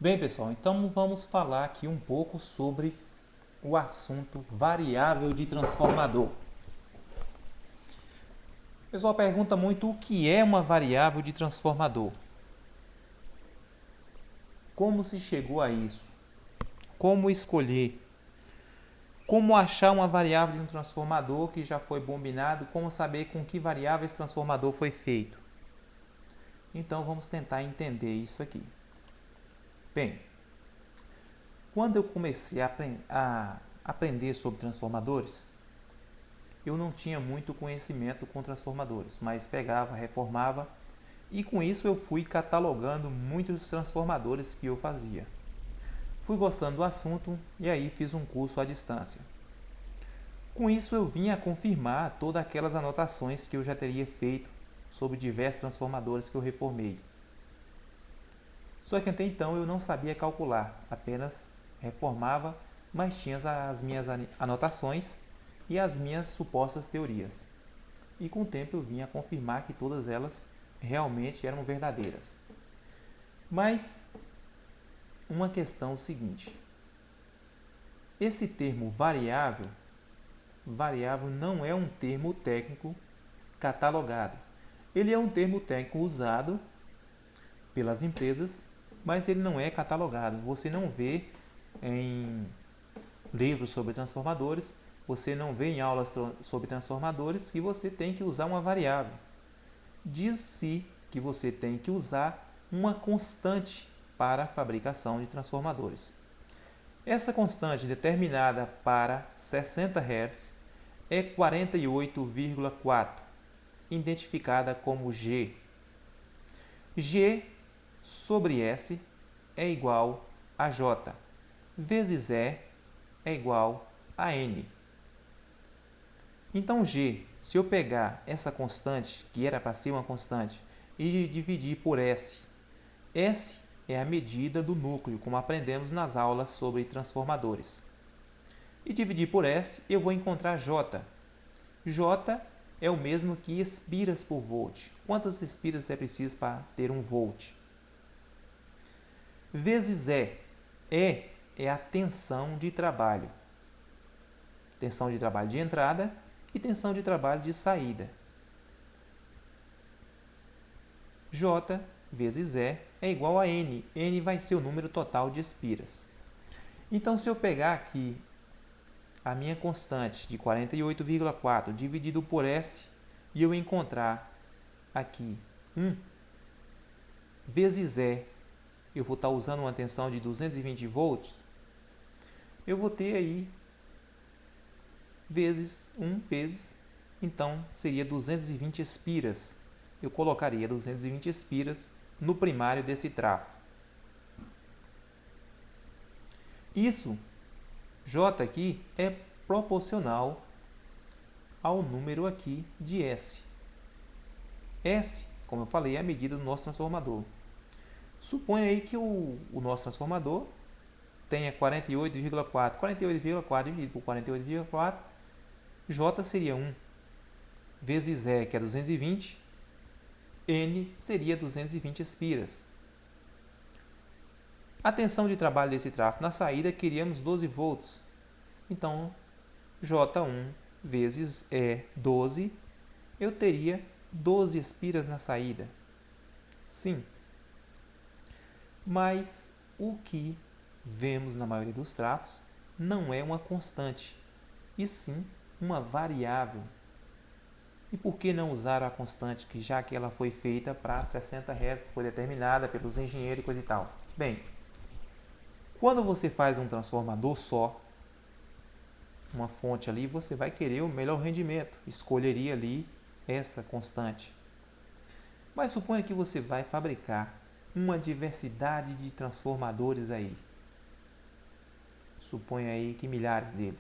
Bem, pessoal, então vamos falar aqui um pouco sobre o assunto variável de transformador. O pessoal pergunta muito o que é uma variável de transformador. Como se chegou a isso? Como escolher? Como achar uma variável de um transformador que já foi bombinado? Como saber com que variável esse transformador foi feito? Então vamos tentar entender isso aqui. Bem, quando eu comecei a aprender sobre transformadores, eu não tinha muito conhecimento com transformadores, mas pegava, reformava e com isso eu fui catalogando muitos transformadores que eu fazia. Fui gostando do assunto e aí fiz um curso à distância. Com isso eu vim a confirmar todas aquelas anotações que eu já teria feito sobre diversos transformadores que eu reformei. Só que até então eu não sabia calcular, apenas reformava, mas tinha as minhas anotações e as minhas supostas teorias. E com o tempo eu vim a confirmar que todas elas realmente eram verdadeiras. Mas uma questão é o seguinte: esse termo variável não é um termo técnico catalogado. Ele é um termo técnico usado pelas empresas, mas ele não é catalogado. Você não vê em livros sobre transformadores, você não vê em aulas sobre transformadores que você tem que usar uma variável. Diz-se que você tem que usar uma constante para a fabricação de transformadores. Essa constante determinada para 60 Hz é 48,4, identificada como G. G sobre S é igual a J, vezes E é igual a N. Então G, se eu pegar essa constante, que era para ser uma constante, e dividir por S, S é a medida do núcleo, como aprendemos nas aulas sobre transformadores. E dividir por S, eu vou encontrar J. J é o mesmo que espiras por volt. Quantas espiras é preciso para ter 1 volt? Vezes E. E é a tensão de trabalho. Tensão de trabalho de entrada e tensão de trabalho de saída. J vezes E é igual a N. N vai ser o número total de espiras. Então, se eu pegar aqui a minha constante de 48,4 dividido por S e eu encontrar aqui 1 vezes E, eu vou estar usando uma tensão de 220 volts, eu vou ter aí vezes 1 vezes, então seria 220 espiras. Eu colocaria 220 espiras no primário desse trafo. Isso, J aqui, é proporcional ao número aqui de S. S, como eu falei, é a medida do nosso transformador. Suponha aí que o nosso transformador tenha 48,4. 48,4 dividido por 48,4, J seria 1. Vezes E, que é 220, N seria 220 espiras. A tensão de trabalho desse trafo na saída queríamos 12 volts. Então, J1 vezes E 12, eu teria 12 espiras na saída. Sim. Mas o que vemos na maioria dos trafos não é uma constante, e sim uma variável. E por que não usar a constante, que já que ela foi feita para 60 Hz, foi determinada pelos engenheiros e coisa e tal? Bem, quando você faz um transformador só, uma fonte ali, você vai querer o melhor rendimento, escolheria ali essa constante. Mas suponha que você vai fabricar uma diversidade de transformadores aí. Suponha aí que milhares dele.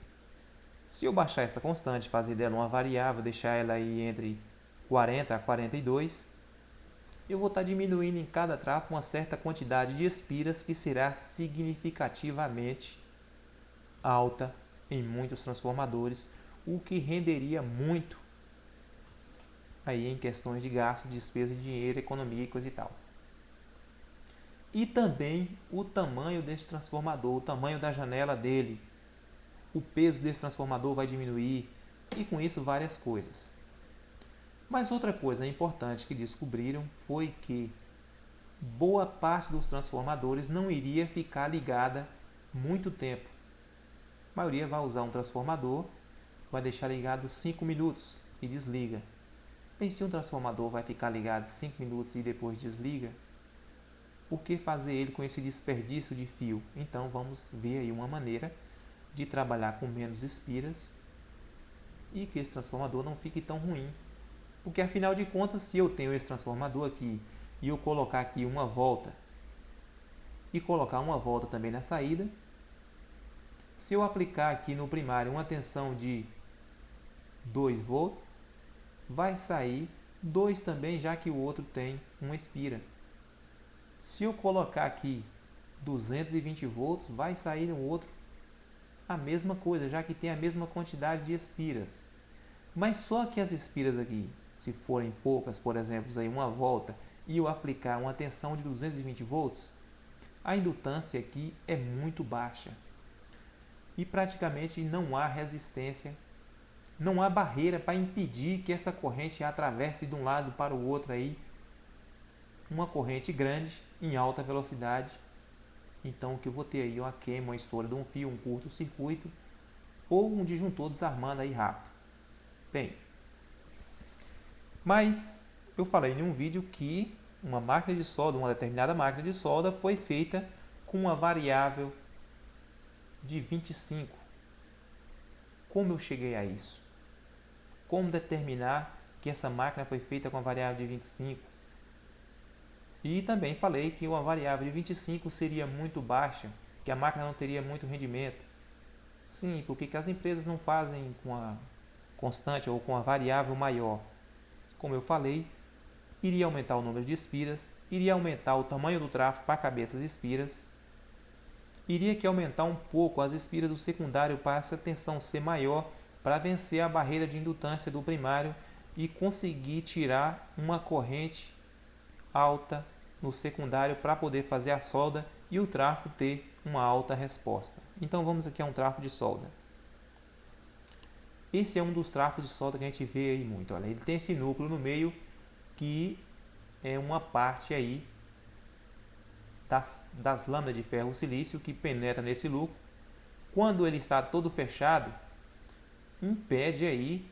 Se eu baixar essa constante, fazer dela uma variável, deixar ela aí entre 40 a 42, eu vou estar diminuindo em cada trafo uma certa quantidade de espiras que será significativamente alta em muitos transformadores, o que renderia muito aí em questões de gasto, despesa de dinheiro, economia e coisa e tal. e também o tamanho desse transformador, o tamanho da janela dele. O peso desse transformador vai diminuir e com isso várias coisas. Mas outra coisa importante que descobriram foi que boa parte dos transformadores não iria ficar ligada muito tempo. A maioria vai usar um transformador, vai deixar ligado 5 minutos e desliga. Bem, se um transformador vai ficar ligado 5 minutos e depois desliga, por que fazer ele com esse desperdício de fio? Então vamos ver aí uma maneira de trabalhar com menos espiras e que esse transformador não fique tão ruim. Porque afinal de contas, se eu tenho esse transformador aqui e eu colocar aqui uma volta e colocar uma volta também na saída, se eu aplicar aqui no primário uma tensão de 2 volts, vai sair 2 também, já que o outro tem uma espira. Se eu colocar aqui 220 volts, vai sair no outro a mesma coisa, já que tem a mesma quantidade de espiras. Mas só que as espiras aqui, se forem poucas, por exemplo, aí uma volta, e eu aplicar uma tensão de 220 volts, a indutância aqui é muito baixa. E praticamente não há resistência, não há barreira para impedir que essa corrente atravesse de um lado para o outro aí, uma corrente grande em alta velocidade. Então o que eu vou ter aí é uma queima, uma estoura de um fio, um curto-circuito ou um disjuntor desarmando aí rápido. Bem, mas eu falei em um vídeo que uma máquina de solda, uma determinada máquina de solda foi feita com uma variável de 25. Como eu cheguei a isso? Como determinar que essa máquina foi feita com a variável de 25? E também falei que uma variável de 25 seria muito baixa, que a máquina não teria muito rendimento. Sim, porque as empresas não fazem com a constante ou com a variável maior? Como eu falei, iria aumentar o número de espiras, iria aumentar o tamanho do trafo para cabeças espiras, iria que aumentar um pouco as espiras do secundário para essa tensão ser maior, para vencer a barreira de indutância do primário e conseguir tirar uma corrente alta no secundário para poder fazer a solda e o trafo ter uma alta resposta. Então vamos aqui a um trafo de solda. Esse é um dos trafos de solda que a gente vê aí muito. Olha, ele tem esse núcleo no meio que é uma parte aí das lâminas de ferro silício que penetra nesse lucro. Quando ele está todo fechado, impede aí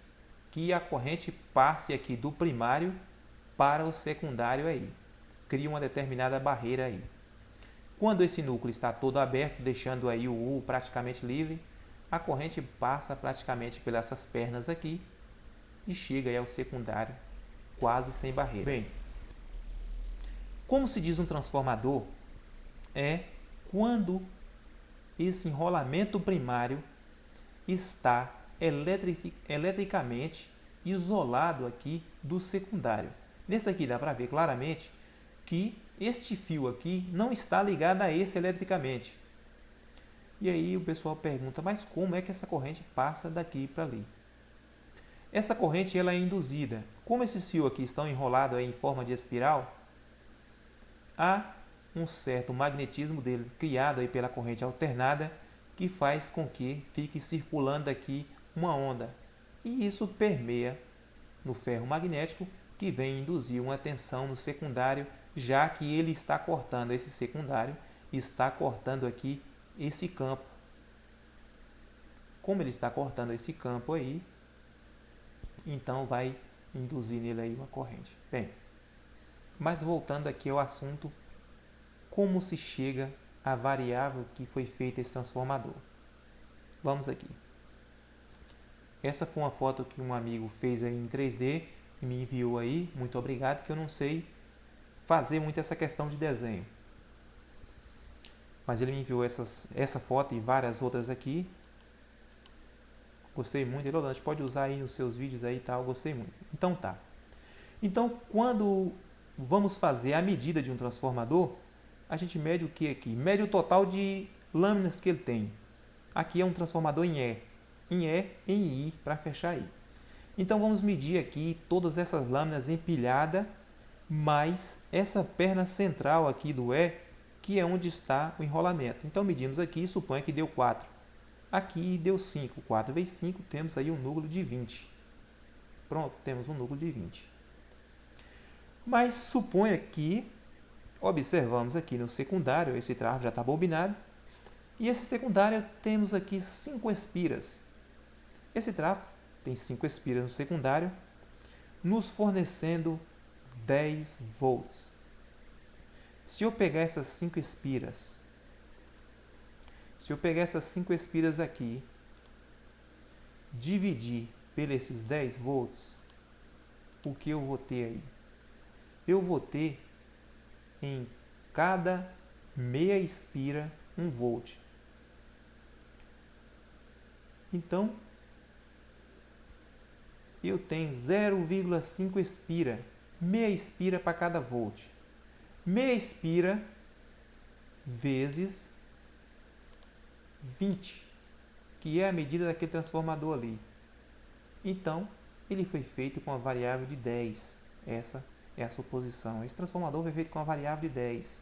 que a corrente passe aqui do primário para o secundário aí. Cria uma determinada barreira aí. Quando esse núcleo está todo aberto, deixando aí o U praticamente livre, a corrente passa praticamente pelas essas pernas aqui e chega aí ao secundário quase sem barreiras. Bem, como se diz um transformador, é quando esse enrolamento primário está eletricamente isolado aqui do secundário. Nesse aqui dá para ver claramente que este fio aqui não está ligado a esse eletricamente. E aí o pessoal pergunta, mas como é que essa corrente passa daqui para ali? Essa corrente ela é induzida. Como esses fios aqui estão enrolados aí em forma de espiral, há um certo magnetismo dele criado aí pela corrente alternada que faz com que fique circulando aqui uma onda. E isso permeia no ferro magnético que vem induzir uma tensão no secundário, já que ele está cortando esse secundário, está cortando aqui esse campo. Como ele está cortando esse campo aí, então vai induzir nele aí uma corrente. Bem, mas voltando aqui ao assunto, como se chega à variável que foi feita esse transformador? Vamos aqui. Essa foi uma foto que um amigo fez aí em 3D e me enviou aí. Muito obrigado, que eu não sei fazer muito essa questão de desenho. Mas ele me enviou essa foto e várias outras aqui. Gostei muito. Ele falou, a gente pode usar aí nos seus vídeos aí e tal. Gostei muito. Então tá. Então, quando vamos fazer a medida de um transformador, a gente mede o que aqui? Mede o total de lâminas que ele tem. Aqui é um transformador em E. Em E, em I, para fechar I. Então vamos medir aqui todas essas lâminas empilhadas, mais essa perna central aqui do E, que é onde está o enrolamento. Então, medimos aqui e suponha que deu 4. Aqui deu 5. 4 vezes 5, temos aí um núcleo de 20. Pronto, temos um núcleo de 20. Mas suponha que, observamos aqui no secundário, esse travo já está bobinado, e esse secundário temos aqui 5 espiras. Esse travo tem 5 espiras no secundário, nos fornecendo 10 volts. Se eu pegar essas 5 espiras, aqui, dividir pelos 10 volts, o que eu vou ter aí? Eu vou ter em cada meia espira 1 volt. Então, eu tenho 0,5 espira, meia espira para cada volt. Meia espira vezes 20, que é a medida daquele transformador ali. Então, ele foi feito com a variável de 10. Essa é a suposição. Esse transformador foi feito com a variável de 10.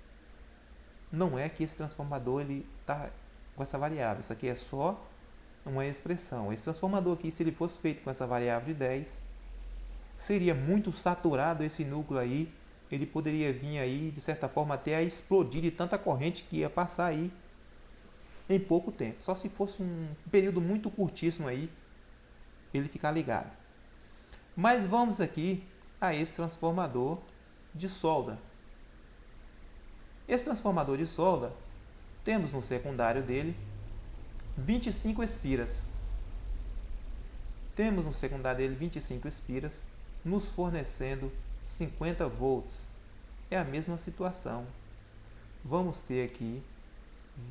Não é que esse transformador está com essa variável. Isso aqui é só uma expressão. Esse transformador aqui, se ele fosse feito com essa variável de 10, seria muito saturado esse núcleo aí. Ele poderia vir aí, de certa forma, até a explodir de tanta corrente que ia passar aí em pouco tempo. Só se fosse um período muito curtíssimo aí, ele ficar ligado. Mas vamos aqui a esse transformador de solda. Esse transformador de solda, temos no secundário dele 25 espiras. Temos no secundário dele 25 espiras, nos fornecendo 50 volts. É a mesma situação. Vamos ter aqui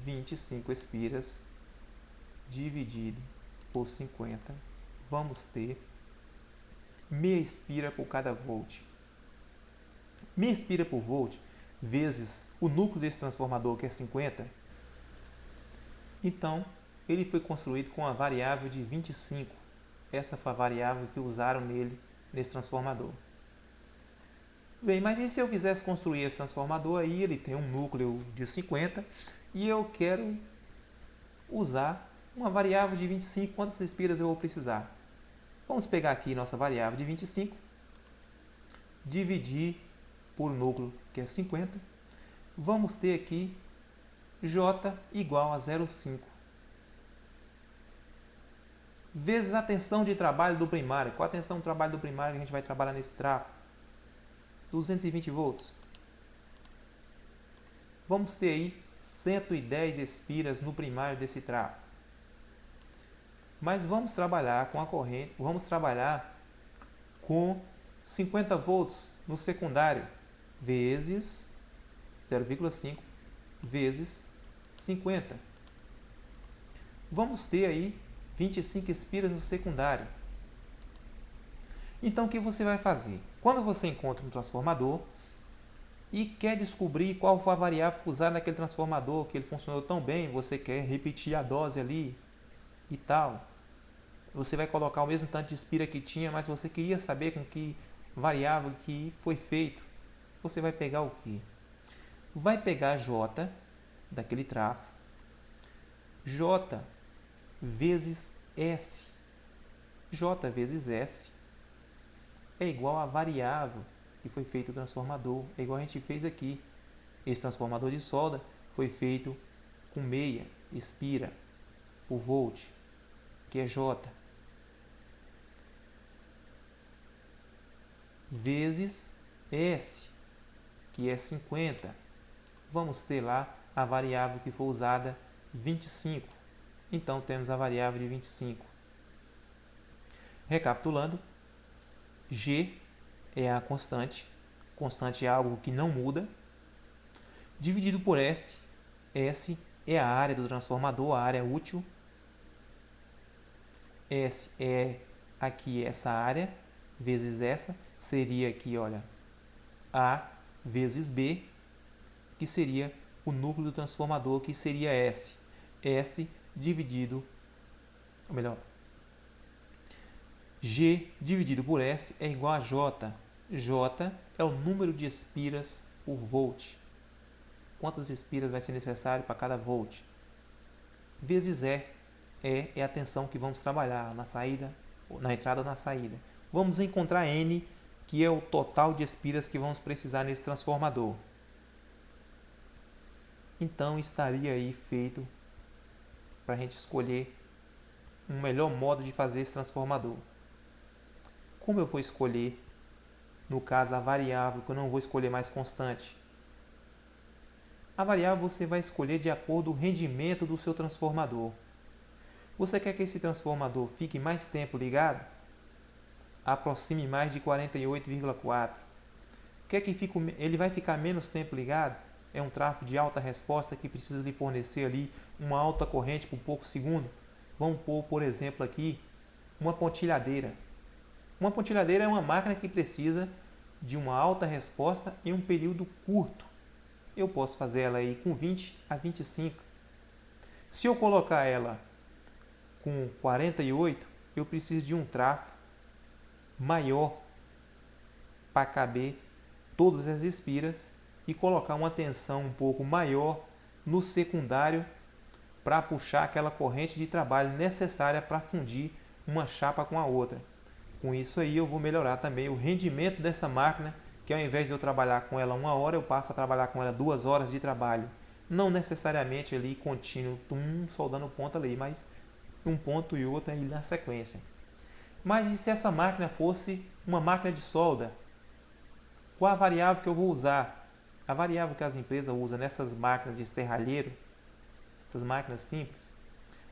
25 espiras dividido por 50. Vamos ter meia espira por cada volt. Meia espira por volt vezes o núcleo desse transformador, que é 50. Então, ele foi construído com a variável de 25. Essa foi a variável que usaram nesse transformador. Bem, mas e se eu quisesse construir esse transformador aí, ele tem um núcleo de 50 e eu quero usar uma variável de 25, quantas espiras eu vou precisar? Vamos pegar aqui nossa variável de 25, dividir por núcleo, que é 50. Vamos ter aqui J igual a 0,5. Vezes a tensão de trabalho do primário. Qual a tensão de trabalho do primário que a gente vai trabalhar nesse trafo? 220 volts. Vamos ter aí 110 espiras no primário desse trafo. Mas vamos trabalhar com a corrente, vamos trabalhar com 50 volts no secundário, vezes 0,5 vezes 50. Vamos ter aí 25 espiras no secundário. Então, o que você vai fazer? Quando você encontra um transformador e quer descobrir qual foi a variável usada naquele transformador, que ele funcionou tão bem, você quer repetir a dose ali e tal, você vai colocar o mesmo tanto de espira que tinha, mas você queria saber com que variável que foi feito. Você vai pegar o quê? Vai pegar J daquele trafo, J vezes S. J vezes S é igual à variável que foi feito o transformador. É igual a gente fez aqui. Esse transformador de solda foi feito com meia espira por volt, que é J, vezes S, que é 50. Vamos ter lá a variável que foi usada, 25. Então, temos a variável de 25. Recapitulando, G é a constante. Constante é algo que não muda. Dividido por S. S é a área do transformador, a área útil. S é aqui essa área, vezes essa. Seria aqui, olha, A vezes B, que seria o núcleo do transformador, que seria S. S dividido, ou melhor, G dividido por S é igual a J. J é o número de espiras por volt. quantas espiras vai ser necessário para cada volt, vezes é a tensão que vamos trabalhar na saída, na entrada ou na saída. Vamos encontrar N, que é o total de espiras que vamos precisar nesse transformador. Então estaria aí feito para a gente escolher um melhor modo de fazer esse transformador. Como eu vou escolher, no caso, a variável, que eu não vou escolher mais constante? A variável você vai escolher de acordo com o rendimento do seu transformador. Você quer que esse transformador fique mais tempo ligado? Aproxime mais de 48,4. Quer que ele vai ficar menos tempo ligado? É um trafo de alta resposta que precisa lhe fornecer ali uma alta corrente por poucos segundos. Vamos pôr, por exemplo, aqui uma pontilhadeira. Uma pontilhadeira é uma máquina que precisa de uma alta resposta em um período curto. Eu posso fazer ela aí com 20 a 25. Se eu colocar ela com 48, eu preciso de um trafo maior para caber todas as espiras e colocar uma tensão um pouco maior no secundário para puxar aquela corrente de trabalho necessária para fundir uma chapa com a outra. Com isso aí eu vou melhorar também o rendimento dessa máquina, que ao invés de eu trabalhar com ela 1 hora, eu passo a trabalhar com ela 2 horas de trabalho. Não necessariamente ali contínuo, soldando ponta ali, mas um ponto e outro aí na sequência. Mas e se essa máquina fosse uma máquina de solda? Qual a variável que eu vou usar? A variável que as empresas usam nessas máquinas de serralheiro, essas máquinas simples,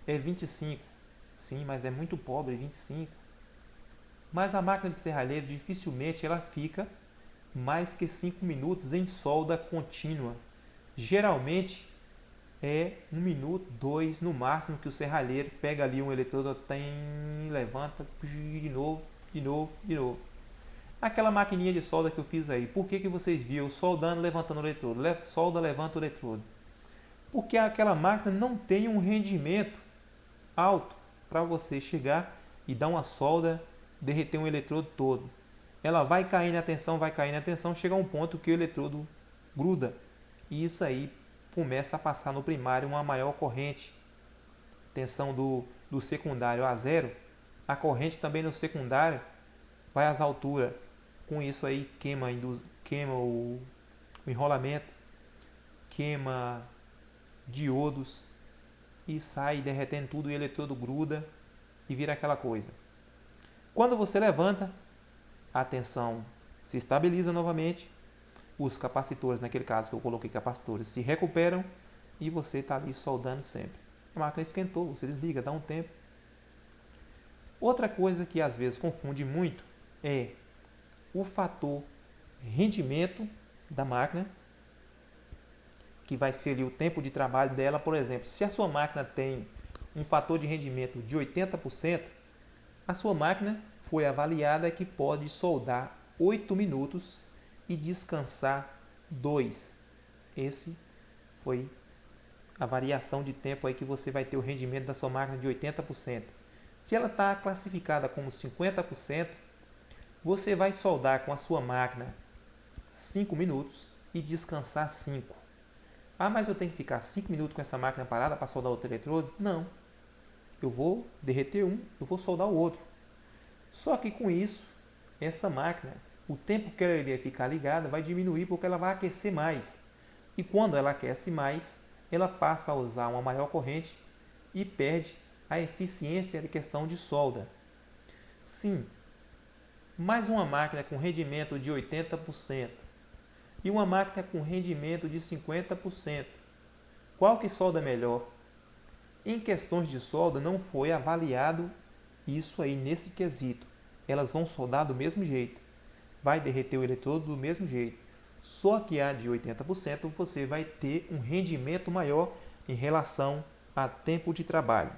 é 25. Sim, mas é muito pobre, 25. Mas a máquina de serralheiro dificilmente ela fica mais que 5 minutos em solda contínua. Geralmente é 1 minuto, 2 no máximo, que o serralheiro pega ali um eletrodo, levanta, de novo, de novo, de novo. Aquela maquininha de solda que eu fiz aí, por que vocês viram soldando, levantando o eletrodo? Solda, levanta o eletrodo. Porque aquela máquina não tem um rendimento alto para você chegar e dar uma solda, derreter um eletrodo todo. Ela vai cair na tensão, chega a um ponto que o eletrodo gruda. E isso aí começa a passar no primário uma maior corrente. Tensão do secundário a zero, a corrente também no secundário vai às alturas. Com isso aí queima o enrolamento, queima diodos e sai derretendo tudo, e o eletrodo gruda e vira aquela coisa. Quando você levanta, a tensão se estabiliza novamente, os capacitores, naquele caso que eu coloquei capacitores, se recuperam e você está ali soldando sempre. A máquina esquentou, você desliga, dá um tempo. Outra coisa que às vezes confunde muito é o fator rendimento da máquina, que vai ser ali o tempo de trabalho dela. Por exemplo, se a sua máquina tem um fator de rendimento de 80%, a sua máquina foi avaliada que pode soldar 8 minutos e descansar 2. Esse foi a variação de tempo aí que você vai ter o rendimento da sua máquina de 80%. Se ela está classificada como 50%, você vai soldar com a sua máquina 5 minutos e descansar 5. Ah, mas eu tenho que ficar 5 minutos com essa máquina parada para soldar outro eletrodo? Não. Eu vou derreter um, eu vou soldar o outro. Só que com isso, essa máquina, o tempo que ela iria ficar ligada vai diminuir, porque ela vai aquecer mais. E quando ela aquece mais, ela passa a usar uma maior corrente e perde a eficiência de questão de solda. Sim, mais uma máquina com rendimento de 80% e uma máquina com rendimento de 50%. Qual que solda melhor? Em questões de solda não foi avaliado isso aí nesse quesito. Elas vão soldar do mesmo jeito. Vai derreter o eletrodo do mesmo jeito. Só que a de 80% você vai ter um rendimento maior em relação a tempo de trabalho.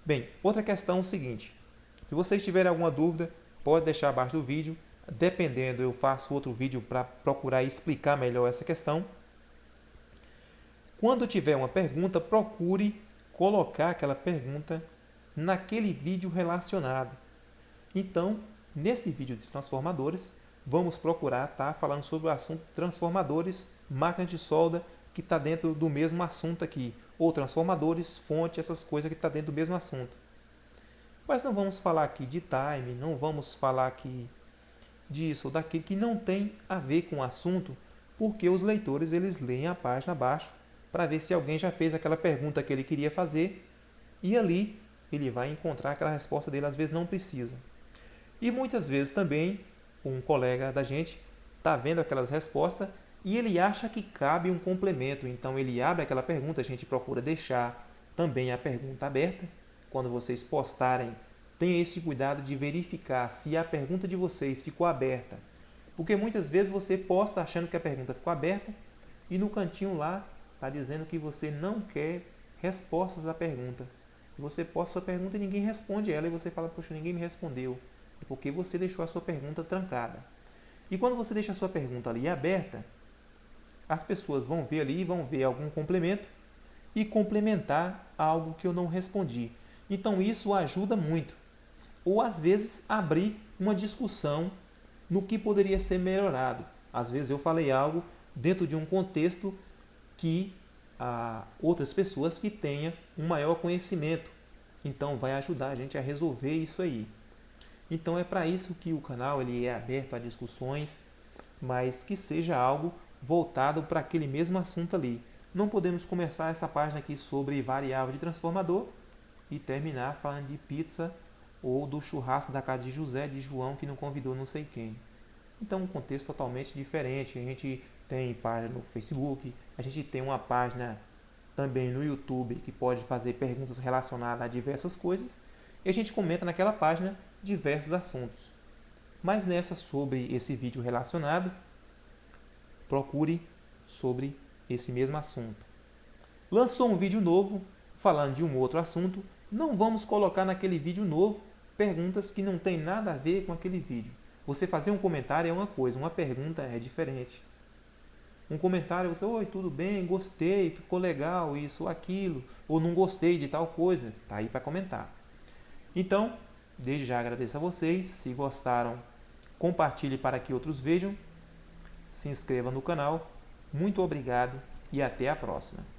Bem, outra questão é o seguinte. Se vocês tiverem alguma dúvida, pode deixar abaixo do vídeo. Dependendo, eu faço outro vídeo para procurar explicar melhor essa questão. Quando tiver uma pergunta, procure colocar aquela pergunta naquele vídeo relacionado. Então, nesse vídeo de transformadores, vamos procurar estar falando sobre o assunto transformadores máquina de solda que está dentro do mesmo assunto aqui, ou transformadores, fonte, essas coisas que está dentro do mesmo assunto. Mas não vamos falar aqui de time, não vamos falar aqui disso ou daquilo que não tem a ver com o assunto, porque os leitores eles leem a página abaixo para ver se alguém já fez aquela pergunta que ele queria fazer e ali ele vai encontrar aquela resposta dele, às vezes não precisa. E muitas vezes também um colega da gente está vendo aquelas respostas e ele acha que cabe um complemento, então ele abre aquela pergunta, a gente procura deixar também a pergunta aberta. Quando vocês postarem, tenha esse cuidado de verificar se a pergunta de vocês ficou aberta, porque muitas vezes você posta achando que a pergunta ficou aberta e no cantinho lá está dizendo que você não quer respostas à pergunta. Você posta sua pergunta e ninguém responde ela e você fala, poxa, ninguém me respondeu. É porque você deixou a sua pergunta trancada. E quando você deixa a sua pergunta ali aberta, as pessoas vão ver ali, vão ver algum complemento e complementar algo que eu não respondi. Então isso ajuda muito. Ou às vezes abrir uma discussão no que poderia ser melhorado. Às vezes eu falei algo dentro de um contexto que outras pessoas que tenham um maior conhecimento. Então vai ajudar a gente a resolver isso aí. Então é para isso que o canal ele é aberto a discussões, mas que seja algo voltado para aquele mesmo assunto ali. Não podemos começar essa página aqui sobre variável de transformador e terminar falando de pizza ou do churrasco da casa de José, de João, que não convidou não sei quem. Então um contexto totalmente diferente. A gente tem página no Facebook, a gente tem uma página também no YouTube que pode fazer perguntas relacionadas a diversas coisas e a gente comenta naquela página diversos assuntos. Mas nessa sobre esse vídeo relacionado, procure sobre esse mesmo assunto. Lançou um vídeo novo falando de um outro assunto, não vamos colocar naquele vídeo novo perguntas que não tem nada a ver com aquele vídeo. Você fazer um comentário é uma coisa, uma pergunta é diferente. Um comentário, você, oi, tudo bem, gostei, ficou legal isso ou aquilo, ou não gostei de tal coisa, tá aí para comentar. Então, desde já agradeço a vocês, se gostaram, compartilhe para que outros vejam, se inscreva no canal, muito obrigado e até a próxima.